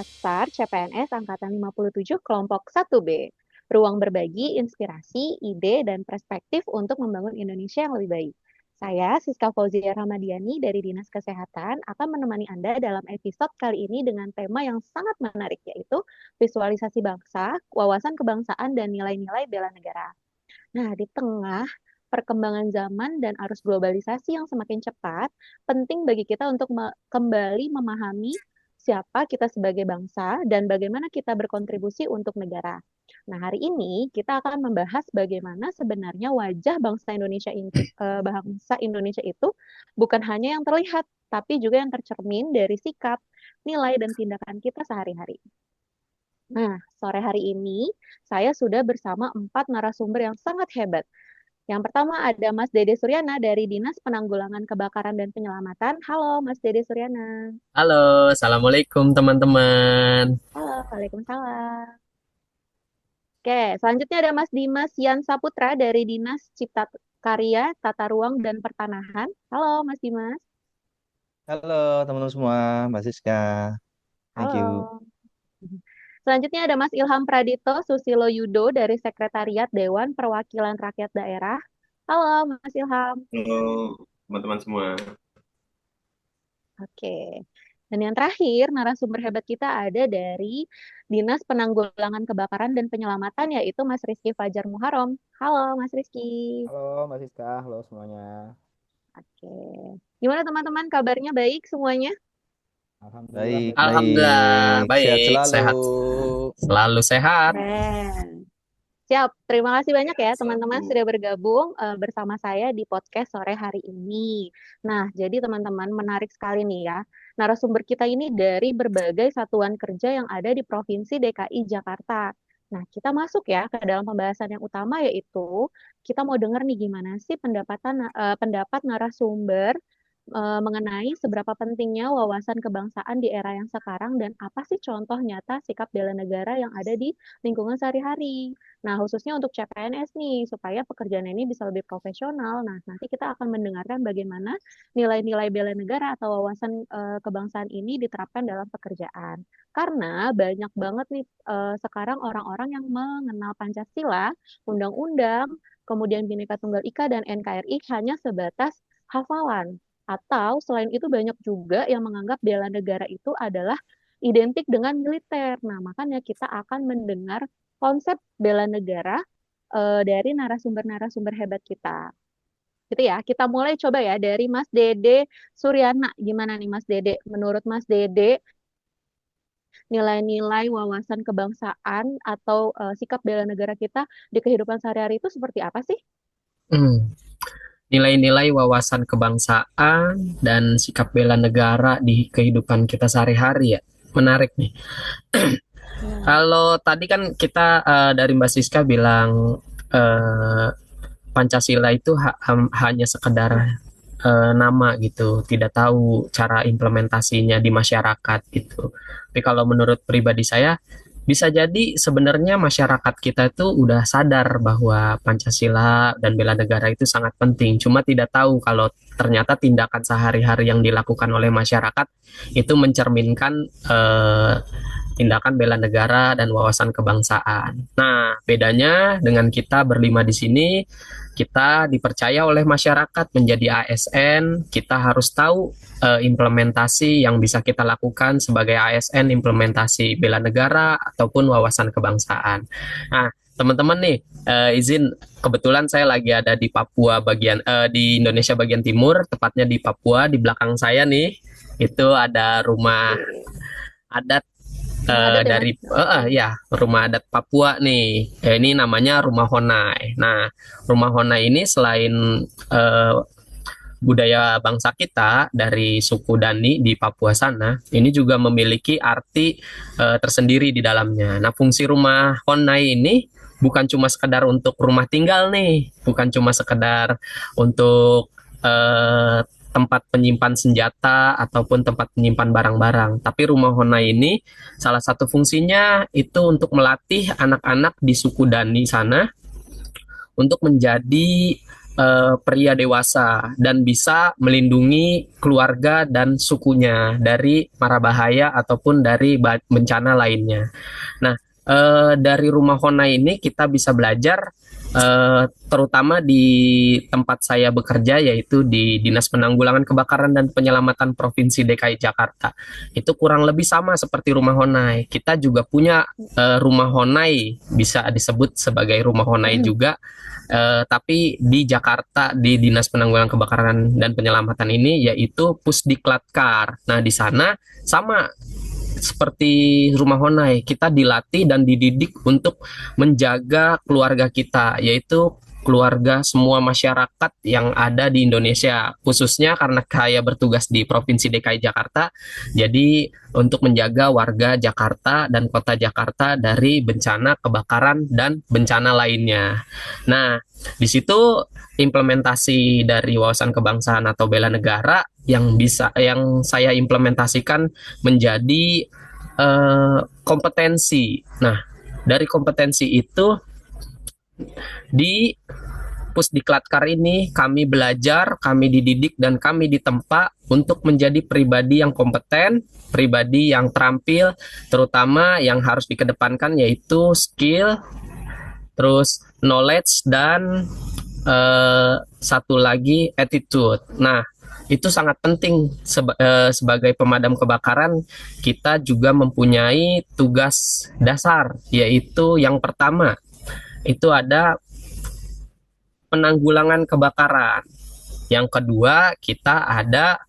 Latsar CPNS Angkatan 57 Kelompok 1B. Ruang berbagi, inspirasi, ide, dan perspektif untuk membangun Indonesia yang lebih baik. Saya, Siska Fauzia Ramadiani dari Dinas Kesehatan, akan menemani Anda dalam episode kali ini dengan tema yang sangat menarik, yaitu visualisasi bangsa, wawasan kebangsaan, dan nilai-nilai bela negara. Nah, di tengah perkembangan zaman dan arus globalisasi yang semakin cepat, penting bagi kita untuk kembali memahami siapa kita sebagai bangsa dan bagaimana kita berkontribusi untuk negara. Nah, hari ini kita akan membahas bagaimana sebenarnya wajah bangsa Indonesia itu bukan hanya yang terlihat, tapi juga yang tercermin dari sikap, nilai, dan tindakan kita sehari-hari. Nah, sore hari ini saya sudah bersama 4 narasumber yang sangat hebat. Yang pertama ada Mas Dede Suryana dari Dinas Penanggulangan Kebakaran dan Penyelamatan. Halo, Mas Dede Suryana. Halo, assalamualaikum teman-teman. Halo, Waalaikumsalam. Oke, selanjutnya ada Mas Dimas Yan Saputra dari Dinas Cipta Karya, Tata Ruang, dan Pertanahan. Halo, Mas Dimas. Halo teman-teman semua, Mbak Siska. Thank you. Halo. Selanjutnya ada Mas Ilham Pradito Susilo Yudo dari Sekretariat Dewan Perwakilan Rakyat Daerah. Halo, Mas Ilham. Halo teman-teman semua. Oke. Dan yang terakhir, narasumber hebat kita ada dari Dinas Penanggulangan Kebakaran dan Penyelamatan, yaitu Mas Rizky Fajar Muharom. Halo, Mas Rizky. Halo Mbak Siska, halo semuanya. Oke. Gimana teman-teman, kabarnya baik semuanya? Alhamdulillah Baik, baik-baik. Alhamdulillah, Sehat baik, selalu. sehat, selalu sehat. Keren. Siap, terima kasih banyak ya teman-teman Satu. sudah bergabung bersama saya di podcast sore hari ini. Nah, jadi teman-teman menarik sekali nih ya. Narasumber kita ini dari berbagai satuan kerja yang ada di Provinsi DKI Jakarta. Nah, kita masuk ya ke dalam pembahasan yang utama, yaitu kita mau dengar nih gimana sih pendapat narasumber mengenai seberapa pentingnya wawasan kebangsaan di era yang sekarang dan apa sih contoh nyata sikap bela negara yang ada di lingkungan sehari-hari. Nah, khususnya untuk CPNS nih, supaya pekerjaan ini bisa lebih profesional. Nah, nanti kita akan mendengarkan bagaimana nilai-nilai bela negara atau wawasan kebangsaan ini diterapkan dalam pekerjaan. Karena banyak banget nih sekarang orang-orang yang mengenal Pancasila, Undang-Undang, kemudian Bhinneka Tunggal Ika dan NKRI hanya sebatas hafalan. Atau selain itu banyak juga yang menganggap bela negara itu adalah identik dengan militer. Nah, makanya kita akan mendengar konsep bela negara dari narasumber-narasumber hebat kita. Gitu ya, kita mulai coba ya dari Mas Dede Suryana. Gimana nih Mas Dede? Menurut Mas Dede, nilai-nilai wawasan kebangsaan atau sikap bela negara kita di kehidupan sehari-hari itu seperti apa sih? Hmm, Nilai-nilai wawasan kebangsaan dan sikap bela negara di kehidupan kita sehari-hari ya. Menarik nih. Hmm. Kalau tadi kan kita dari Mbak Siska bilang eh, Pancasila itu hanya sekedar nama gitu, tidak tahu cara implementasinya di masyarakat gitu. Tapi kalau menurut pribadi saya, bisa jadi sebenarnya masyarakat kita itu udah sadar bahwa Pancasila dan bela negara itu sangat penting, cuma tidak tahu kalau ternyata tindakan sehari-hari yang dilakukan oleh masyarakat itu mencerminkan tindakan bela negara dan wawasan kebangsaan. Nah, bedanya dengan kita berlima di sini, kita dipercaya oleh masyarakat menjadi ASN, kita harus tahu implementasi yang bisa kita lakukan sebagai ASN, implementasi bela negara ataupun wawasan kebangsaan. Nah, teman-teman nih, izin kebetulan saya lagi ada di Papua di Indonesia bagian timur, tepatnya di Papua. Di belakang saya nih itu ada rumah adat Rumah adat ya Mas? ya, rumah adat Papua nih. Ini namanya Rumah Honai. Nah, Rumah Honai ini selain eh, budaya bangsa kita dari suku Dani di Papua sana, ini juga memiliki arti tersendiri di dalamnya. Nah, fungsi Rumah Honai ini bukan cuma sekedar untuk rumah tinggal nih, bukan cuma sekedar untuk tempat penyimpan senjata ataupun tempat penyimpan barang-barang. Tapi rumah Honai ini salah satu fungsinya itu untuk melatih anak-anak di suku Dani sana untuk menjadi pria dewasa dan bisa melindungi keluarga dan sukunya dari mara bahaya ataupun dari bencana lainnya. Nah, dari rumah Honai ini kita bisa belajar terutama di tempat saya bekerja yaitu di Dinas Penanggulangan Kebakaran dan Penyelamatan Provinsi DKI Jakarta. Itu kurang lebih sama seperti rumah Honai. Kita juga punya rumah Honai, bisa disebut sebagai rumah Honai juga. Tapi di Jakarta di Dinas Penanggulangan Kebakaran dan Penyelamatan ini yaitu Pusdikladkar. Nah, di sana sama seperti rumah Honai, kita dilatih dan dididik untuk menjaga keluarga kita, yaitu keluarga semua masyarakat yang ada di Indonesia, khususnya karena saya bertugas di Provinsi DKI Jakarta, jadi untuk menjaga warga Jakarta dan kota Jakarta dari bencana kebakaran dan bencana lainnya. Nah, di situ implementasi dari wawasan kebangsaan atau bela negara yang saya implementasikan menjadi kompetensi. Nah, dari kompetensi itu di Pusdikladkar ini kami belajar, kami dididik, dan kami ditempa untuk menjadi pribadi yang kompeten, pribadi yang terampil, terutama yang harus dikedepankan yaitu skill, terus knowledge, dan satu lagi attitude. Nah, itu sangat penting sebagai pemadam kebakaran. Kita juga mempunyai tugas dasar, yaitu yang pertama itu ada penanggulangan kebakaran. Yang kedua, kita ada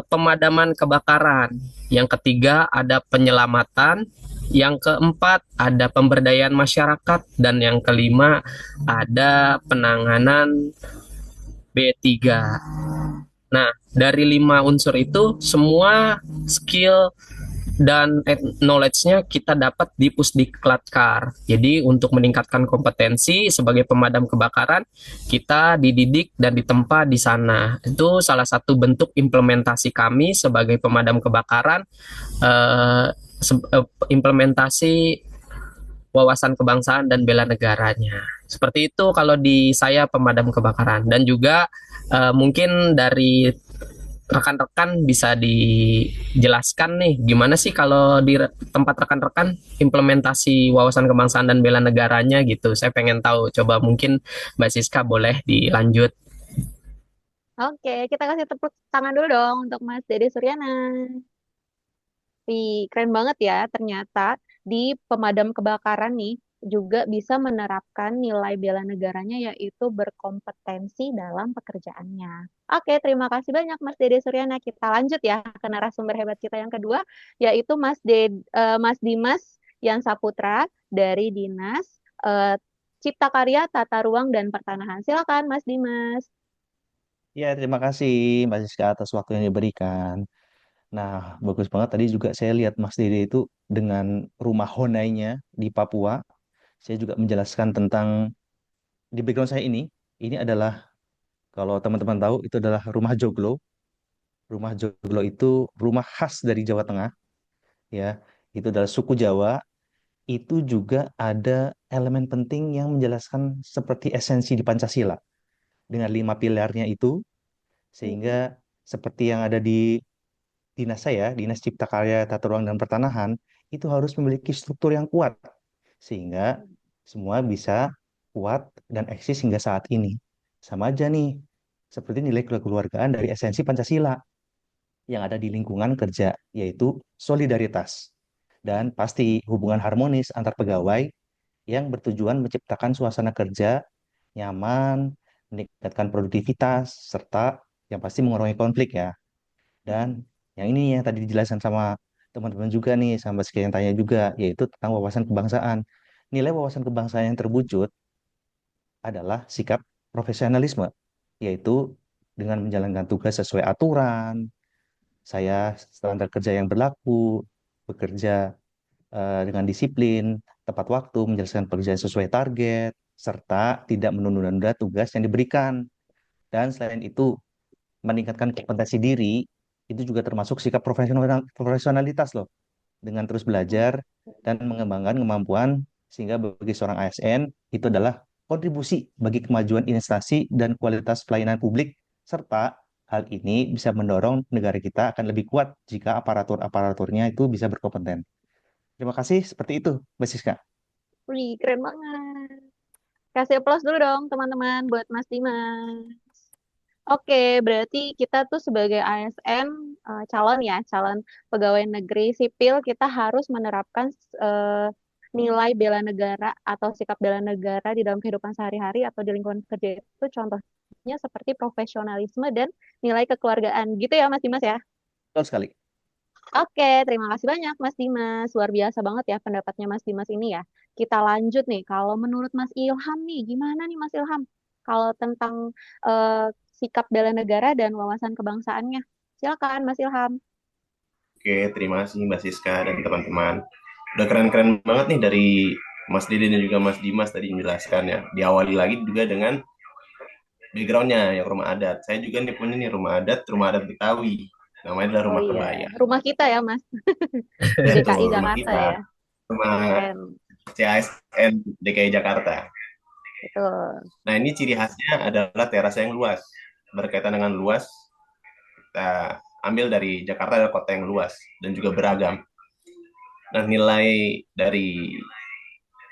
pemadaman kebakaran. Yang ketiga, ada penyelamatan. Yang keempat, ada pemberdayaan masyarakat. Dan yang kelima, ada penanganan B3. Nah, dari 5 unsur itu, semua skill dan knowledge-nya kita dapat di Pusdikladkar. Jadi untuk meningkatkan kompetensi sebagai pemadam kebakaran, kita dididik dan ditempa di sana. Itu salah satu bentuk implementasi kami sebagai pemadam kebakaran, implementasi wawasan kebangsaan dan bela negaranya. Seperti itu kalau di saya pemadam kebakaran. Dan juga mungkin dari rekan-rekan bisa dijelaskan nih gimana sih kalau di tempat rekan-rekan implementasi wawasan kebangsaan dan bela negaranya gitu. Saya pengen tahu. Coba mungkin Mbak Siska boleh dilanjut. Oke, kita kasih tepuk tangan dulu dong untuk Mas Dede Suryana. Keren banget ya, ternyata di pemadam kebakaran nih juga bisa menerapkan nilai bela negaranya yaitu berkompetensi dalam pekerjaannya. Oke, terima kasih banyak Mas Dede Suryana. Kita lanjut ya ke narasumber hebat kita yang kedua, yaitu Mas Dimas Yan Saputra dari Dinas Cipta Karya, Tata Ruang, dan Pertanahan. Silakan Mas Dimas. Ya, terima kasih Mbak Siska atas waktu yang diberikan. Nah, bagus banget tadi juga saya lihat Mas Dede itu dengan rumah Honai-nya di Papua. Saya juga menjelaskan tentang di background saya ini adalah kalau teman-teman tahu itu adalah rumah joglo. Rumah joglo itu rumah khas dari Jawa Tengah, ya. Itu adalah suku Jawa. Itu juga ada elemen penting yang menjelaskan seperti esensi di Pancasila dengan 5 pilarnya itu, sehingga seperti yang ada di dinas saya, Dinas Cipta Karya, Tata Ruang dan Pertanahan, itu harus memiliki struktur yang kuat sehingga semua bisa kuat dan eksis hingga saat ini. Sama aja nih, seperti nilai kekeluargaan dari esensi Pancasila yang ada di lingkungan kerja, yaitu solidaritas. Dan pasti hubungan harmonis antar pegawai yang bertujuan menciptakan suasana kerja nyaman, meningkatkan produktivitas, serta yang pasti mengurangi konflik ya. Dan yang ini yang tadi dijelaskan sama teman-teman juga nih, sama sekian yang tanya juga, yaitu tentang wawasan kebangsaan. Nilai wawasan kebangsaan yang terwujud adalah sikap profesionalisme, yaitu dengan menjalankan tugas sesuai aturan, saya standar kerja yang berlaku, bekerja dengan disiplin, tepat waktu, menjelaskan pekerjaan sesuai target, serta tidak menunda-nunda tugas yang diberikan. Dan selain itu, meningkatkan kompetensi diri, itu juga termasuk sikap profesionalitas loh. Dengan terus belajar dan mengembangkan kemampuan, sehingga bagi seorang ASN, itu adalah kontribusi bagi kemajuan investasi dan kualitas pelayanan publik, serta hal ini bisa mendorong negara kita akan lebih kuat jika aparatur-aparaturnya itu bisa berkompeten. Terima kasih, seperti itu, Mbak Siska. Wih, keren banget. Kasih aplaus dulu dong teman-teman buat Mas Dimas. Oke, berarti kita tuh sebagai ASN calon ya, calon pegawai negeri sipil, kita harus menerapkan nilai bela negara atau sikap bela negara di dalam kehidupan sehari-hari atau di lingkungan kerja itu contohnya seperti profesionalisme dan nilai kekeluargaan. Gitu ya Mas Dimas ya? Betul sekali. Oke, terima kasih banyak Mas Dimas. Luar biasa banget ya pendapatnya Mas Dimas ini ya. Kita lanjut nih, kalau menurut Mas Ilham nih, gimana nih Mas Ilham? Kalau tentang eh, sikap bela negara dan wawasan kebangsaannya. Silakan Mas Ilham. Oke, terima kasih Mbak Siska dan teman-teman. Udah keren-keren banget nih dari Mas Didi dan juga Mas Dimas tadi menjelaskan ya. Diawali lagi juga dengan backgroundnya yang rumah adat. Saya juga nih punya nih rumah adat Betawi. Namanya adalah Oh Rumah iya, Kebaya. rumah kita ya Mas, di DKI Betul, rumah Jakarta kita. ya. Rumah Keren, CASN DKI Jakarta. betul. Nah, ini ciri khasnya adalah teras yang luas. Berkaitan dengan luas, kita ambil dari Jakarta adalah kota yang luas dan juga beragam. Nah, nilai dari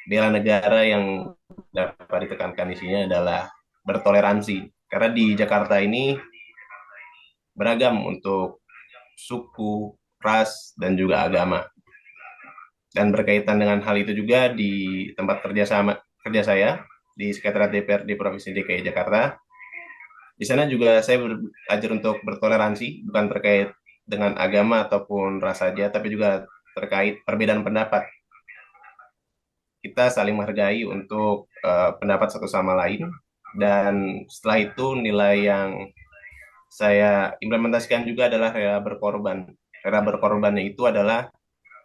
bela negara yang dapat ditekankan di sini adalah bertoleransi. Karena di Jakarta ini beragam untuk suku, ras, dan juga agama. Dan berkaitan dengan hal itu juga di tempat kerja saya di Sekretariat DPRD Provinsi DKI Jakarta. Di sana juga saya belajar untuk bertoleransi, bukan terkait dengan agama ataupun ras saja, tapi juga terkait perbedaan pendapat. Kita saling menghargai untuk pendapat satu sama lain, dan setelah itu nilai yang saya implementasikan juga adalah rela berkorban. Rela berkorbannya itu adalah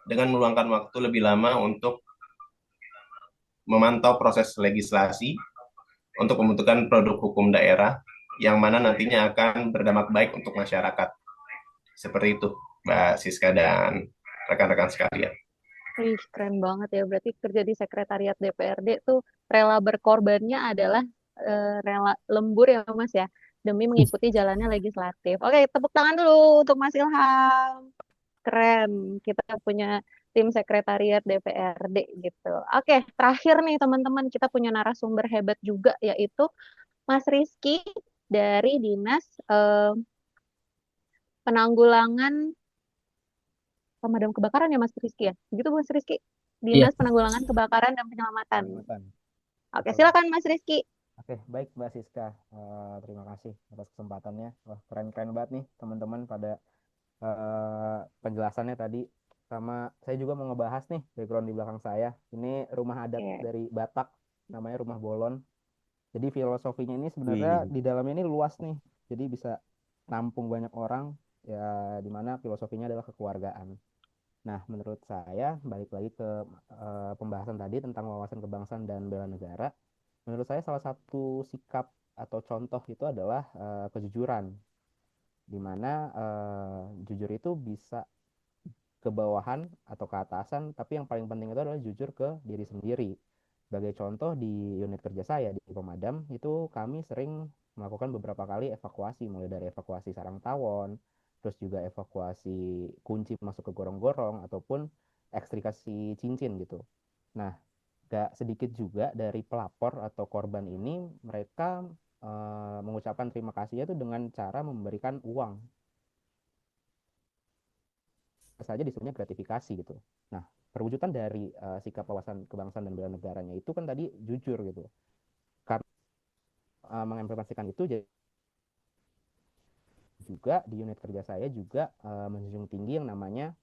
dengan meluangkan waktu lebih lama untuk memantau proses legislasi untuk membentukkan produk hukum daerah yang mana nantinya akan berdampak baik untuk masyarakat. Seperti itu, Mbak Siska dan rekan-rekan sekalian. Wih, keren banget ya. Berarti kerja di sekretariat DPRD tuh rela berkorbannya adalah rela lembur ya Mas ya, demi mengikuti jalannya legislatif. Oke, tepuk tangan dulu untuk Mas Ilham. Keren, kita punya tim sekretariat DPRD gitu. Oke, terakhir nih teman-teman, kita punya narasumber hebat juga yaitu Mas Rizky dari Dinas Penanggulangan Pemadam Kebakaran ya Mas Rizky ya. Begitu Mas Rizky, Iya, Dinas Penanggulangan Kebakaran dan Penyelamatan. Penyelamatan. Oke, Betul. silakan Mas Rizky. Oke, baik Mbak Siska. Terima kasih atas kesempatannya. Wah, keren-keren banget nih teman-teman pada penjelasannya tadi. Sama saya juga mau ngebahas nih background di belakang saya. Ini rumah adat Oke. dari Batak, namanya Rumah Bolon. Jadi filosofinya ini sebenarnya Wih, di dalamnya ini luas nih. Jadi bisa nampung banyak orang, ya di mana filosofinya adalah kekeluargaan. Nah, menurut saya, balik lagi ke pembahasan tadi tentang wawasan kebangsaan dan bela negara. Menurut saya salah satu sikap atau contoh itu adalah kejujuran, di mana jujur itu bisa ke bawahan atau ke atasan, tapi yang paling penting itu adalah jujur ke diri sendiri. Sebagai contoh di unit kerja saya di pemadam itu kami sering melakukan beberapa kali evakuasi, mulai dari evakuasi sarang tawon, terus juga evakuasi kunci masuk ke gorong-gorong ataupun ekstrikasi cincin gitu. Nah, gak sedikit juga dari pelapor atau korban ini mereka mengucapkan terima kasihnya itu dengan cara memberikan uang saja disebutnya gratifikasi gitu. Nah, perwujudan dari sikap wawasan kebangsaan dan bela negaranya itu kan tadi jujur gitu. Karena mengimplementasikan itu jadi juga di unit kerja saya juga menjunjung tinggi yang namanya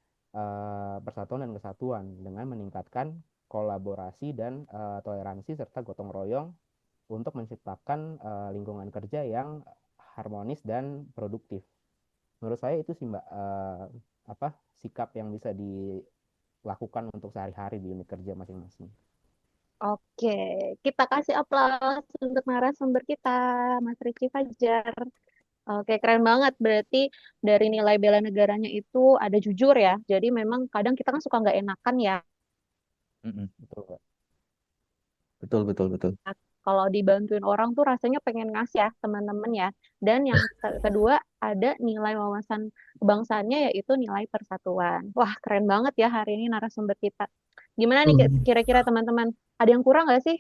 persatuan dan kesatuan dengan meningkatkan kolaborasi dan toleransi serta gotong royong untuk menciptakan lingkungan kerja yang harmonis dan produktif. Menurut saya itu sih Mbak apa sikap yang bisa dilakukan untuk sehari-hari di unit kerja masing-masing. Oke, kita kasih aplaus untuk narasumber kita, Mas Rizky Fajar. Oke, keren banget. Berarti dari nilai bela negaranya itu ada jujur ya. Jadi memang kadang kita kan suka nggak enakan ya. mm-mm. Betul, Pak. Betul, betul, betul. Kalau dibantuin orang tuh rasanya pengen ngasih ya teman-teman ya. Dan yang kedua ada nilai wawasan kebangsaannya yaitu nilai persatuan. Wah, keren banget ya hari ini narasumber kita. Gimana nih Hmm. kira-kira teman-teman? Ada yang kurang nggak sih?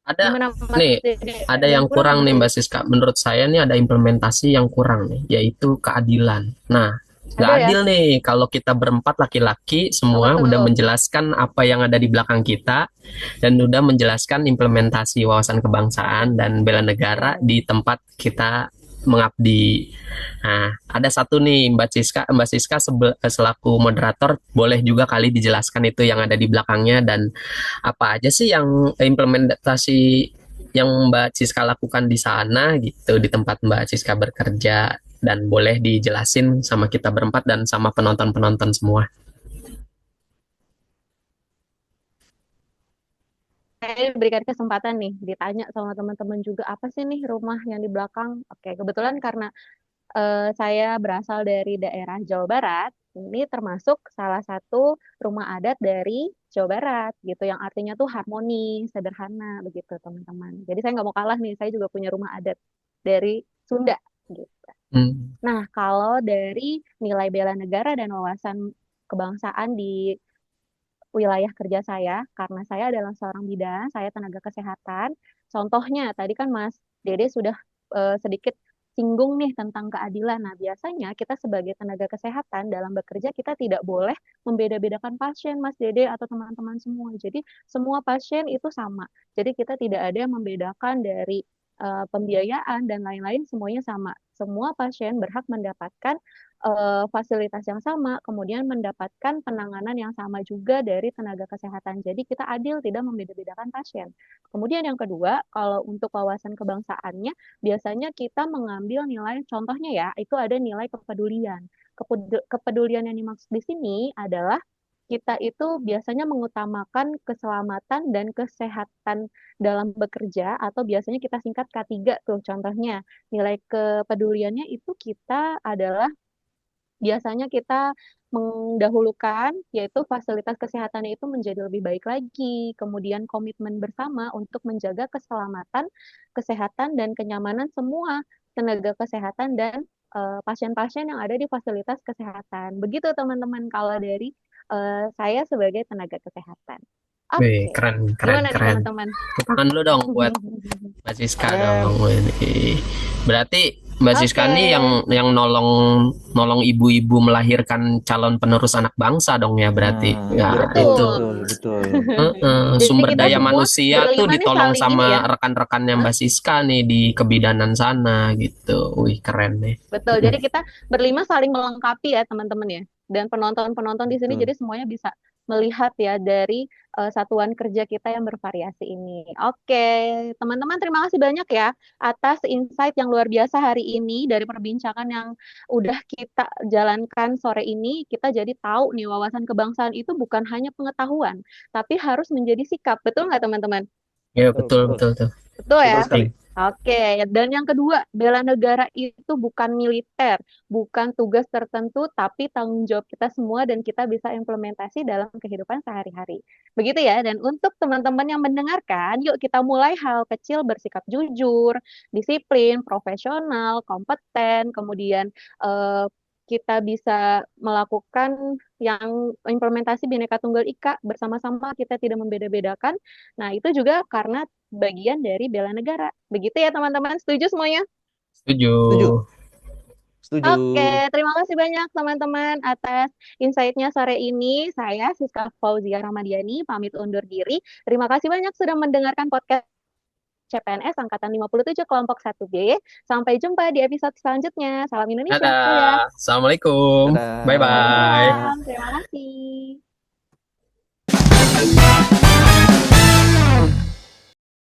Ada Gimana Mas nih, Dede? ada Ada yang yang kurang kurang apa nih tuh? Mbak Siska. Menurut saya nih ada implementasi yang kurang nih, yaitu keadilan. Nah, nggak Ada ya? adil nih kalau kita berempat laki-laki Apa semua udah tuh? menjelaskan apa yang ada di belakang kita dan udah menjelaskan implementasi wawasan kebangsaan dan bela negara Oke. di tempat kita mengabdi. Nah, ada satu nih Mbak Siska selaku moderator boleh juga kali dijelaskan itu yang ada di belakangnya dan apa aja sih yang implementasi yang Mbak Siska lakukan di sana gitu di tempat Mbak Siska bekerja dan boleh dijelasin sama kita berempat dan sama penonton-penonton semua. Saya diberikan kesempatan nih ditanya sama teman-teman juga apa sih nih rumah yang di belakang? Oke, kebetulan karena saya berasal dari daerah Jawa Barat, ini termasuk salah satu rumah adat dari Jawa Barat gitu, yang artinya tuh harmoni, sederhana begitu teman-teman. Jadi saya nggak mau kalah nih, saya juga punya rumah adat dari Sunda gitu. Hmm. Nah, kalau dari nilai bela negara dan wawasan kebangsaan di wilayah kerja saya, karena saya adalah seorang bidan, saya tenaga kesehatan. Contohnya, tadi kan Mas Dede sudah sedikit singgung nih tentang keadilan. Nah, biasanya kita sebagai tenaga kesehatan dalam bekerja, kita tidak boleh membeda-bedakan pasien, Mas Dede, atau teman-teman semua. Jadi, semua pasien itu sama. Jadi, kita tidak ada yang membedakan dari pembiayaan dan lain-lain, semuanya sama. Semua pasien berhak mendapatkan fasilitas yang sama, kemudian mendapatkan penanganan yang sama juga dari tenaga kesehatan. Jadi kita adil, tidak membeda-bedakan pasien. Kemudian yang kedua, kalau untuk wawasan kebangsaannya, biasanya kita mengambil nilai, contohnya ya, itu ada nilai kepedulian. Kepedulian yang dimaksud di sini adalah kita itu biasanya mengutamakan keselamatan dan kesehatan dalam bekerja atau biasanya kita singkat K3 tuh contohnya. Nilai kepeduliannya itu kita adalah biasanya kita mendahulukan yaitu fasilitas kesehatan itu menjadi lebih baik lagi, kemudian komitmen bersama untuk menjaga keselamatan, kesehatan dan kenyamanan semua tenaga kesehatan dan pasien-pasien yang ada di fasilitas kesehatan. Begitu teman-teman kalau dari saya sebagai tenaga kesehatan. Wih, Oke, keren, keren, gimana nih keren. teman-teman? Tepuk tangan dulu dong buat Mbak Siska Keren. dong. Ini. Berarti Mbak Siska Oke, nih yang nolong nolong ibu-ibu melahirkan calon penerus anak bangsa dong ya berarti. Nah, Ya betul, itu. betul. betul, betul. Jadi Sumber kita daya semua manusia tuh berlima nih ditolong saling ini sama ya. rekan-rekannya Hah? Mbak Siska nih di kebidanan sana gitu. Wih, keren nih. Betul. Jadi kita berlima saling melengkapi ya teman-teman ya. Dan penonton-penonton di sini Betul. jadi semuanya bisa melihat ya dari satuan kerja kita yang bervariasi ini. Oke, teman-teman terima kasih banyak ya atas insight yang luar biasa hari ini dari perbincangan yang udah kita jalankan sore ini. Kita jadi tahu nih wawasan kebangsaan itu bukan hanya pengetahuan, tapi harus menjadi sikap. Betul nggak teman-teman? Ya Betul, betul betul. betul tuh. Betul Betul ya? sekali. Oke, dan yang kedua, bela negara itu bukan militer, bukan tugas tertentu, tapi tanggung jawab kita semua dan kita bisa implementasi dalam kehidupan sehari-hari. Begitu ya, dan untuk teman-teman yang mendengarkan, yuk kita mulai hal kecil bersikap jujur, disiplin, profesional, kompeten, kemudian eh, kita bisa melakukan yang implementasi Bhinneka Tunggal Ika bersama-sama kita tidak membeda-bedakan. Nah, itu juga karena bagian dari bela negara. Begitu ya teman-teman, setuju semuanya? Setuju. Setuju. Setuju. Oke, terima kasih banyak teman-teman atas insight-nya sore ini. Saya Siska Fauzia Ramadiani, pamit undur diri. Terima kasih banyak sudah mendengarkan podcast CPNS Angkatan 57 Kelompok 1B. Sampai jumpa di episode selanjutnya. Salam Indonesia. Dadah. Dadah. Assalamualaikum. Bye Dadah. bye. Waalaikumsalam.